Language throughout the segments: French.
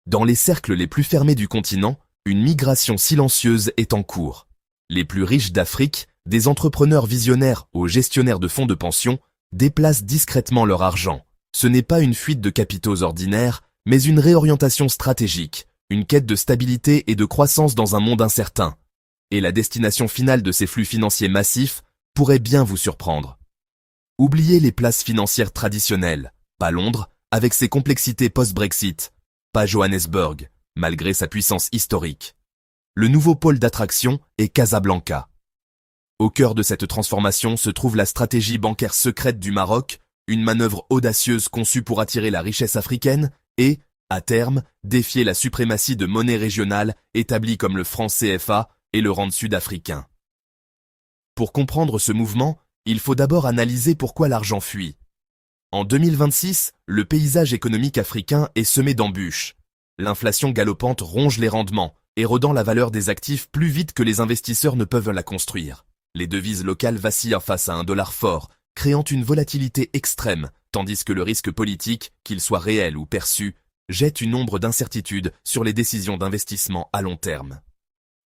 Dans les cercles les plus fermés du continent, une migration silencieuse est en cours. Les plus riches d'Afrique, des entrepreneurs visionnaires aux gestionnaires de fonds de pension, déplacent discrètement leur argent. Ce n'est pas une fuite de capitaux ordinaires, mais une réorientation stratégique, une quête de stabilité et de croissance dans un monde incertain. Et la destination finale de ces flux financiers massifs pourrait bien vous surprendre. Oubliez les places financières traditionnelles, pas Londres, avec ses complexités post-Brexit, pas Johannesburg, malgré sa puissance historique. Le nouveau pôle d'attraction est Casablanca. Au cœur de cette transformation se trouve la stratégie bancaire secrète du Maroc, une manœuvre audacieuse conçue pour attirer la richesse africaine et, à terme, défier la suprématie de monnaies régionales établies comme le franc CFA et le rand sud-africain. Pour comprendre ce mouvement, il faut d'abord analyser pourquoi l'argent fuit. En 2026, le paysage économique africain est semé d'embûches. L'inflation galopante ronge les rendements, érodant la valeur des actifs plus vite que les investisseurs ne peuvent la construire. Les devises locales vacillent face à un dollar fort, créant une volatilité extrême, tandis que le risque politique, qu'il soit réel ou perçu, jette une ombre d'incertitude sur les décisions d'investissement à long terme.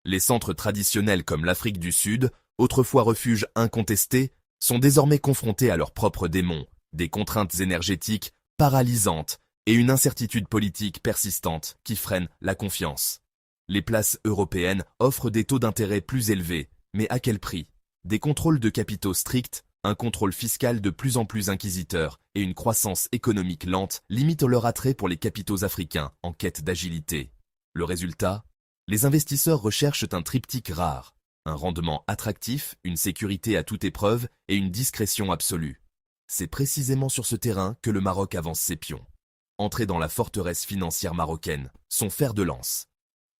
Les centres traditionnels comme l'Afrique du Sud, autrefois refuge incontesté, sont désormais confrontés à leurs propres démons, des contraintes énergétiques paralysantes et une incertitude politique persistante qui freine la confiance. Les places européennes offrent des taux d'intérêt plus élevés, mais à quel prix? Des contrôles de capitaux stricts, un contrôle fiscal de plus en plus inquisiteur et une croissance économique lente limitent leur attrait pour les capitaux africains en quête d'agilité. Le résultat? Les investisseurs recherchent un triptyque rare, un rendement attractif, une sécurité à toute épreuve et une discrétion absolue. C'est précisément sur ce terrain que le Maroc avance ses pions. Entrer dans la forteresse financière marocaine, son fer de lance.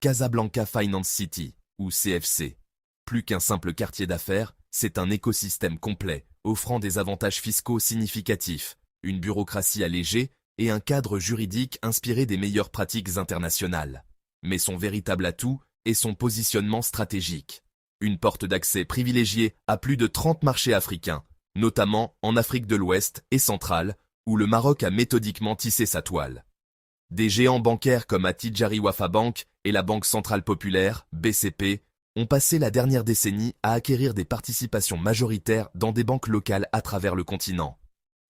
Casablanca Finance City, ou CFC. Plus qu'un simple quartier d'affaires, c'est un écosystème complet, offrant des avantages fiscaux significatifs, une bureaucratie allégée et un cadre juridique inspiré des meilleures pratiques internationales. Mais son véritable atout est son positionnement stratégique. Une porte d'accès privilégiée à plus de 30 marchés africains, notamment en Afrique de l'Ouest et centrale, où le Maroc a méthodiquement tissé sa toile. Des géants bancaires comme Attijari Wafa Bank et la Banque Centrale Populaire, BCP, ont passé la dernière décennie à acquérir des participations majoritaires dans des banques locales à travers le continent.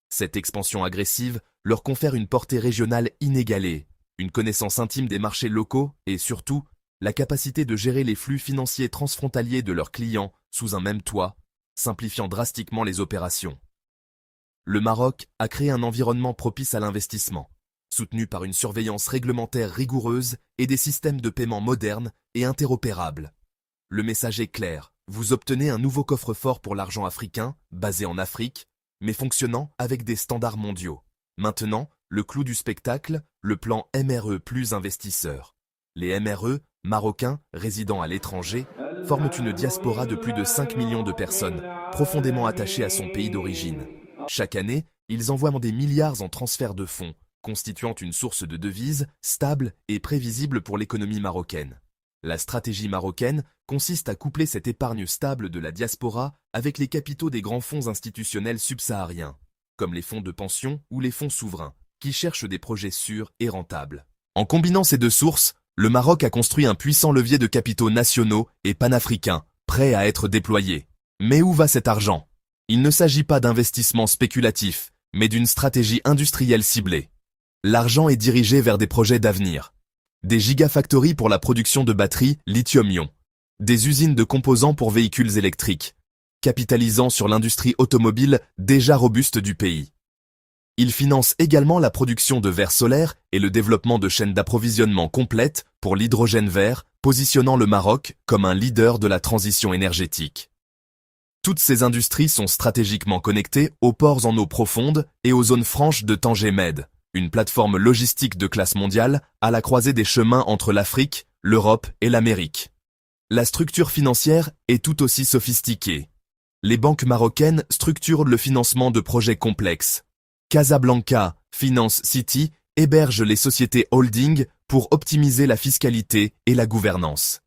Cette expansion agressive leur confère une portée régionale inégalée, une connaissance intime des marchés locaux et surtout, la capacité de gérer les flux financiers transfrontaliers de leurs clients sous un même toit, simplifiant drastiquement les opérations. Le Maroc a créé un environnement propice à l'investissement, soutenu par une surveillance réglementaire rigoureuse et des systèmes de paiement modernes et interopérables. Le message est clair, vous obtenez un nouveau coffre-fort pour l'argent africain, basé en Afrique, mais fonctionnant avec des standards mondiaux. Maintenant, le clou du spectacle, le plan MRE plus investisseurs. Les MRE, marocains, résidant à l'étranger, forment une diaspora de plus de 5 millions de personnes, profondément attachées à son pays d'origine. Chaque année, ils envoient des milliards en transferts de fonds, constituant une source de devises stable et prévisible pour l'économie marocaine. La stratégie marocaine consiste à coupler cette épargne stable de la diaspora avec les capitaux des grands fonds institutionnels subsahariens, comme les fonds de pension ou les fonds souverains, qui cherchent des projets sûrs et rentables. En combinant ces deux sources, le Maroc a construit un puissant levier de capitaux nationaux et panafricains, prêts à être déployés. Mais où va cet argent? Il ne s'agit pas d'investissements spéculatifs, mais d'une stratégie industrielle ciblée. L'argent est dirigé vers des projets d'avenir. Des gigafactories pour la production de batteries lithium-ion. Des usines de composants pour véhicules électriques, capitalisant sur l'industrie automobile déjà robuste du pays. Il finance également la production de verres solaires et le développement de chaînes d'approvisionnement complètes pour l'hydrogène vert, positionnant le Maroc comme un leader de la transition énergétique. Toutes ces industries sont stratégiquement connectées aux ports en eau profonde et aux zones franches de Tanger-Med, une plateforme logistique de classe mondiale à la croisée des chemins entre l'Afrique, l'Europe et l'Amérique. La structure financière est tout aussi sophistiquée. Les banques marocaines structurent le financement de projets complexes. Casablanca Finance City héberge les sociétés holding pour optimiser la fiscalité et la gouvernance.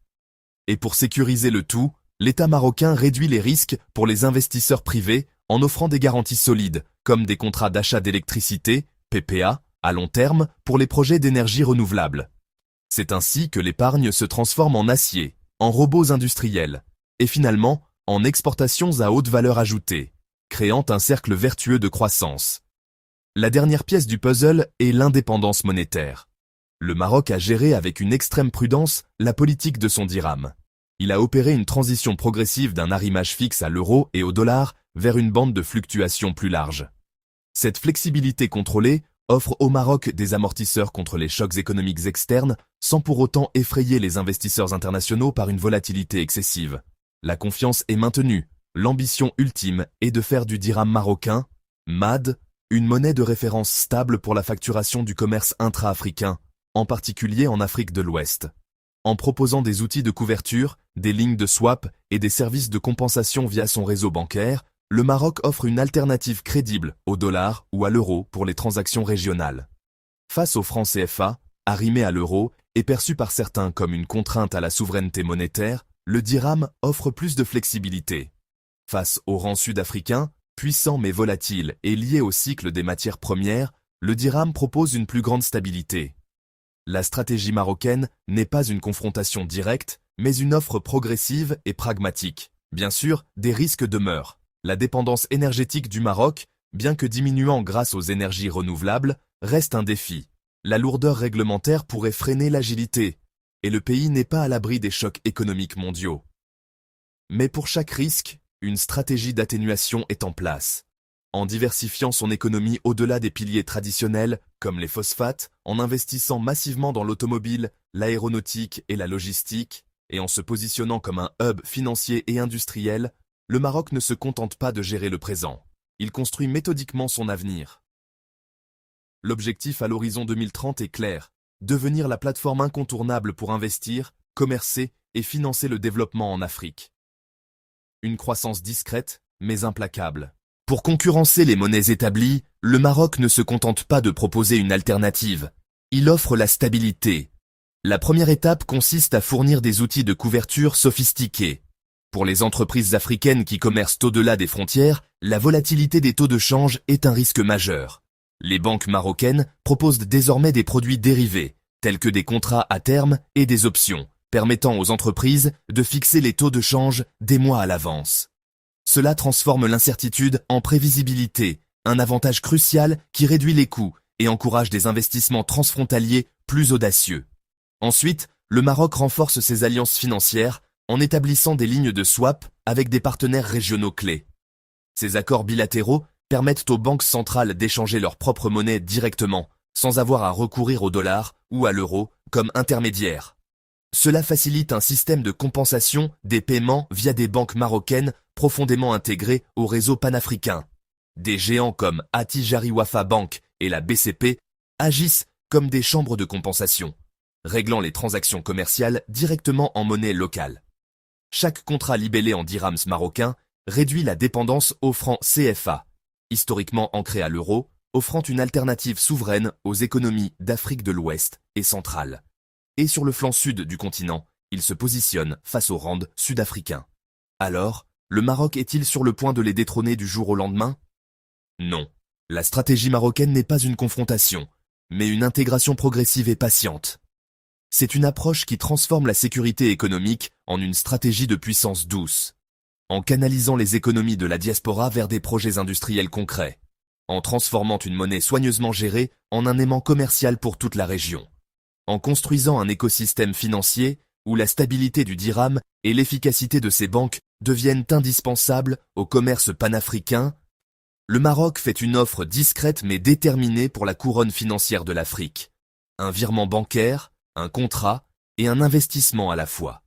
Et pour sécuriser le tout, l'État marocain réduit les risques pour les investisseurs privés en offrant des garanties solides, comme des contrats d'achat d'électricité, PPA, à long terme pour les projets d'énergie renouvelable. C'est ainsi que l'épargne se transforme en acier, en robots industriels, et finalement en exportations à haute valeur ajoutée, créant un cercle vertueux de croissance. La dernière pièce du puzzle est l'indépendance monétaire. Le Maroc a géré avec une extrême prudence la politique de son dirham. Il a opéré une transition progressive d'un arrimage fixe à l'euro et au dollar vers une bande de fluctuations plus large. Cette flexibilité contrôlée offre au Maroc des amortisseurs contre les chocs économiques externes sans pour autant effrayer les investisseurs internationaux par une volatilité excessive. La confiance est maintenue. L'ambition ultime est de faire du dirham marocain, MAD, une monnaie de référence stable pour la facturation du commerce intra-africain, en particulier en Afrique de l'Ouest. En proposant des outils de couverture, des lignes de swap et des services de compensation via son réseau bancaire, le Maroc offre une alternative crédible au dollar ou à l'euro pour les transactions régionales. Face au franc CFA, arrimé à l'euro et perçu par certains comme une contrainte à la souveraineté monétaire, le dirham offre plus de flexibilité. Face au rang sud-africain, puissant mais volatile et lié au cycle des matières premières, le dirham propose une plus grande stabilité. La stratégie marocaine n'est pas une confrontation directe, mais une offre progressive et pragmatique. Bien sûr, des risques demeurent. La dépendance énergétique du Maroc, bien que diminuant grâce aux énergies renouvelables, reste un défi. La lourdeur réglementaire pourrait freiner l'agilité, et le pays n'est pas à l'abri des chocs économiques mondiaux. Mais pour chaque risque, une stratégie d'atténuation est en place. En diversifiant son économie au-delà des piliers traditionnels, comme les phosphates, en investissant massivement dans l'automobile, l'aéronautique et la logistique, et en se positionnant comme un hub financier et industriel, le Maroc ne se contente pas de gérer le présent. Il construit méthodiquement son avenir. L'objectif à l'horizon 2030 est clair, devenir la plateforme incontournable pour investir, commercer et financer le développement en Afrique. Une croissance discrète, mais implacable. Pour concurrencer les monnaies établies, le Maroc ne se contente pas de proposer une alternative. Il offre la stabilité. La première étape consiste à fournir des outils de couverture sophistiqués. Pour les entreprises africaines qui commercent au-delà des frontières, la volatilité des taux de change est un risque majeur. Les banques marocaines proposent désormais des produits dérivés, tels que des contrats à terme et des options, permettant aux entreprises de fixer les taux de change des mois à l'avance. Cela transforme l'incertitude en prévisibilité, un avantage crucial qui réduit les coûts et encourage des investissements transfrontaliers plus audacieux. Ensuite, le Maroc renforce ses alliances financières en établissant des lignes de swap avec des partenaires régionaux clés. Ces accords bilatéraux permettent aux banques centrales d'échanger leur propre monnaie directement, sans avoir à recourir au dollar ou à l'euro comme intermédiaire. Cela facilite un système de compensation des paiements via des banques marocaines profondément intégrées au réseau panafricain. Des géants comme Attijari Wafa Bank et la BCP agissent comme des chambres de compensation, réglant les transactions commerciales directement en monnaie locale. Chaque contrat libellé en dirhams marocains réduit la dépendance au franc CFA, historiquement ancré à l'euro, offrant une alternative souveraine aux économies d'Afrique de l'Ouest et centrale. Et sur le flanc sud du continent, il se positionne face aux rands sud-africains. Alors, le Maroc est-il sur le point de les détrôner du jour au lendemain? Non. La stratégie marocaine n'est pas une confrontation, mais une intégration progressive et patiente. C'est une approche qui transforme la sécurité économique en une stratégie de puissance douce, en canalisant les économies de la diaspora vers des projets industriels concrets, en transformant une monnaie soigneusement gérée en un aimant commercial pour toute la région, en construisant un écosystème financier où la stabilité du dirham et l'efficacité de ses banques deviennent indispensables au commerce panafricain. Le Maroc fait une offre discrète mais déterminée pour la couronne financière de l'Afrique. Un virement bancaire, un contrat et un investissement à la fois.